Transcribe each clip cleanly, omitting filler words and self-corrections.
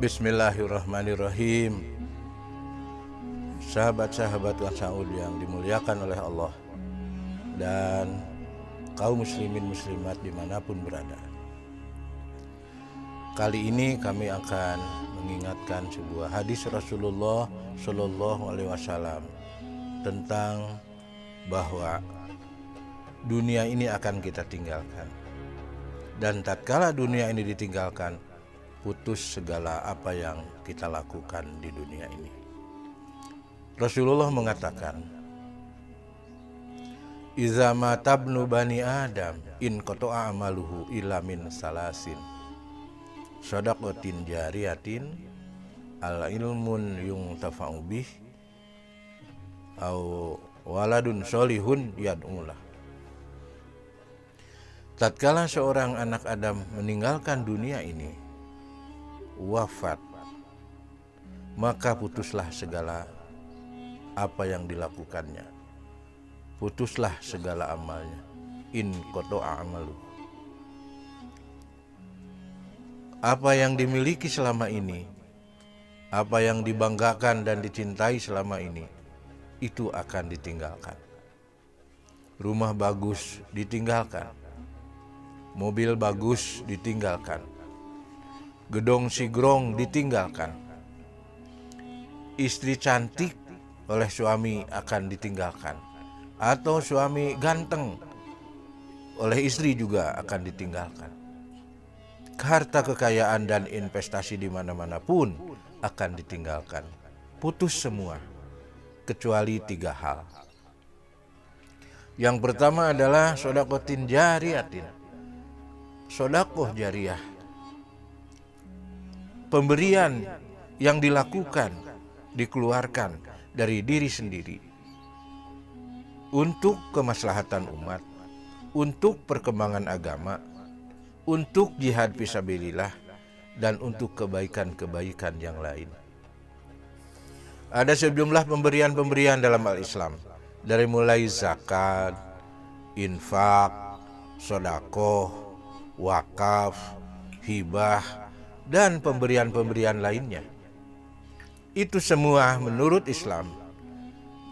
Bismillahirrahmanirrahim. Sahabat-sahabat Wasaud yang dimuliakan oleh Allah dan kaum muslimin muslimat dimanapun berada. Kali ini kami akan mengingatkan sebuah hadis Rasulullah Shallallahu Alaihi Wasallam tentang bahwa dunia ini akan kita tinggalkan, dan tatkala dunia ini ditinggalkan, putus segala apa yang kita lakukan di dunia ini. Rasulullah mengatakan, "Iza matabnu bani Adam in qata'a amaluhu illa min salasin. Shadaqatin jariyatin al ilmun yuntafa'u bih au waladun sholihun yad'ulah." Tatkala seorang anak Adam meninggalkan dunia ini, wafat, maka putuslah segala apa yang dilakukannya, putuslah segala amalnya. In qata'a amalu. Apa yang dimiliki selama ini, apa yang dibanggakan dan dicintai selama ini, itu akan ditinggalkan. Rumah bagus ditinggalkan, mobil bagus ditinggalkan, gedong sigrong ditinggalkan, istri cantik oleh suami akan ditinggalkan, atau suami ganteng oleh istri juga akan ditinggalkan. Harta kekayaan dan investasi di mana-mana pun akan ditinggalkan. Putus semua kecuali 3 hal. Yang pertama adalah shadaqatin jariyatin, sedekah jariah, pemberian yang dilakukan, dikeluarkan dari diri sendiri untuk kemaslahatan umat, untuk perkembangan agama, untuk jihad fisabilillah, dan untuk kebaikan-kebaikan yang lain. Ada sejumlah pemberian-pemberian dalam al-Islam, dari mulai zakat, infak, sedekah, wakaf, hibah, dan pemberian-pemberian lainnya. Itu semua menurut Islam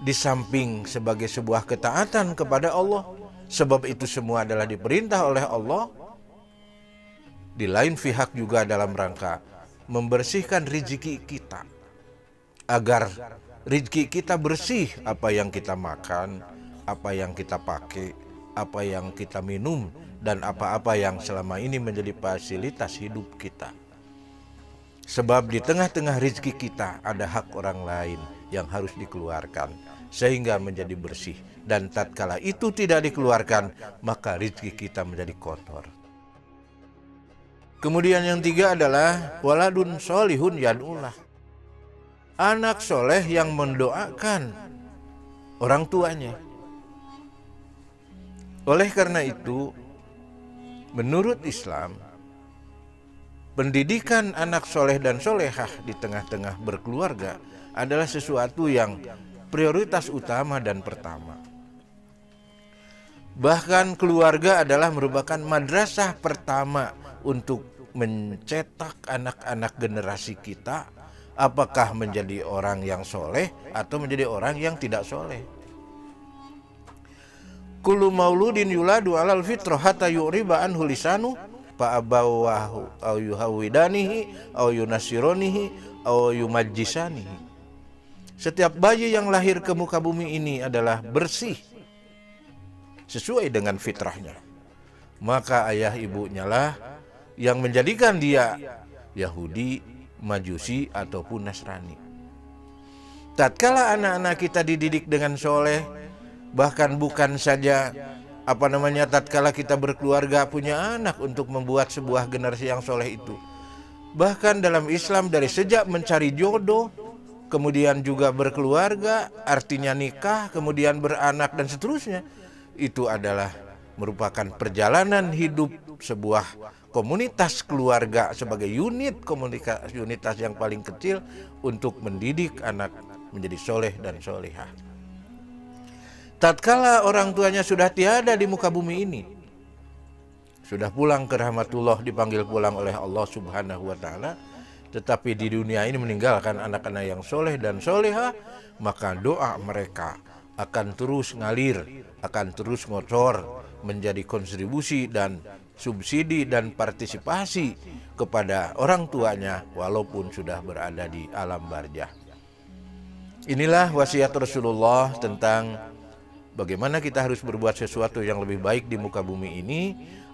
di samping sebagai sebuah ketaatan kepada Allah, sebab itu semua adalah diperintah oleh Allah, di lain pihak juga dalam rangka membersihkan rezeki kita, agar rezeki kita bersih, apa yang kita makan, apa yang kita pakai, apa yang kita minum, dan apa-apa yang selama ini menjadi fasilitas hidup kita. Sebab di tengah-tengah rezeki kita ada hak orang lain yang harus dikeluarkan sehingga menjadi bersih, dan tatkala itu tidak dikeluarkan maka rezeki kita menjadi kotor. Kemudian yang 3 adalah waladun sholihun yad'ulah, anak soleh yang mendoakan orang tuanya. Oleh karena itu, menurut Islam, pendidikan anak soleh dan solehah di tengah-tengah berkeluarga adalah sesuatu yang prioritas utama dan pertama. Bahkan keluarga adalah merupakan madrasah pertama untuk mencetak anak-anak generasi kita, apakah menjadi orang yang soleh atau menjadi orang yang tidak soleh. Kullu mauludin yuladu alal fitrah hatta yu'riba anhu lisanu fa abawahu aw yuhawidanihi aw yunasironihi aw yumajjisanihi. Setiap bayi yang lahir ke muka bumi ini adalah bersih sesuai dengan fitrahnya, maka ayah ibunya lah yang menjadikan dia Yahudi, Majusi, ataupun Nasrani. Tatkala anak-anak kita dididik dengan soleh, bahkan bukan saja tatkala kita berkeluarga punya anak untuk membuat sebuah generasi yang soleh itu, bahkan dalam Islam dari sejak mencari jodoh, kemudian juga berkeluarga, artinya nikah, kemudian beranak dan seterusnya, itu adalah merupakan perjalanan hidup sebuah komunitas keluarga sebagai unitas yang paling kecil untuk mendidik anak menjadi soleh dan solehah. Tatkala orang tuanya sudah tiada di muka bumi ini, sudah pulang ke rahmatullah, dipanggil pulang oleh Allah Subhanahu wa taala, tetapi di dunia ini meninggalkan anak-anak yang soleh dan soleha, maka doa mereka akan terus ngalir, akan terus ngocor menjadi kontribusi dan subsidi dan partisipasi kepada orang tuanya walaupun sudah berada di alam barzah. Inilah wasiat Rasulullah tentang bagaimana kita harus berbuat sesuatu yang lebih baik di muka bumi ini,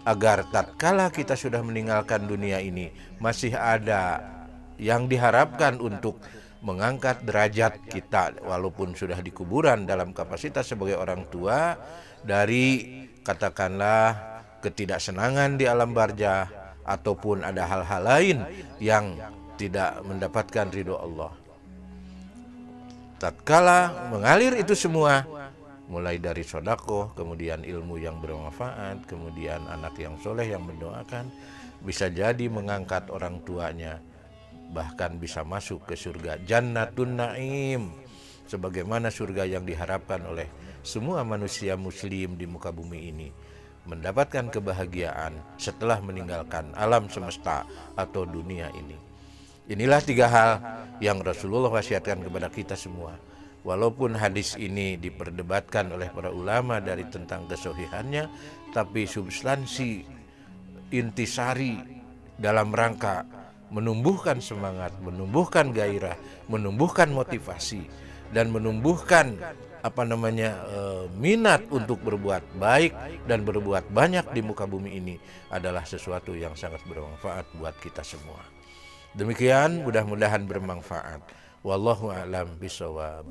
agar tatkala kita sudah meninggalkan dunia ini masih ada yang diharapkan untuk mengangkat derajat kita walaupun sudah di kuburan dalam kapasitas sebagai orang tua dari katakanlah ketidaksenangan di alam barzah ataupun ada hal-hal lain yang tidak mendapatkan ridho Allah. Tatkala mengalir itu semua, mulai dari sodako, kemudian ilmu yang bermanfaat, kemudian anak yang soleh yang mendoakan, bisa jadi mengangkat orang tuanya, bahkan bisa masuk ke surga Jannatun Naim, sebagaimana surga yang diharapkan oleh semua manusia muslim di muka bumi ini, mendapatkan kebahagiaan setelah meninggalkan alam semesta atau dunia ini. Inilah 3 hal yang Rasulullah wasiatkan kepada kita semua. Walaupun hadis ini diperdebatkan oleh para ulama dari tentang kesohihannya, tapi substansi intisari dalam rangka menumbuhkan semangat, menumbuhkan gairah, menumbuhkan motivasi, dan menumbuhkan minat untuk berbuat baik dan berbuat banyak di muka bumi ini adalah sesuatu yang sangat bermanfaat buat kita semua. Demikian, mudah-mudahan bermanfaat. Wallahu a'lam bishawab.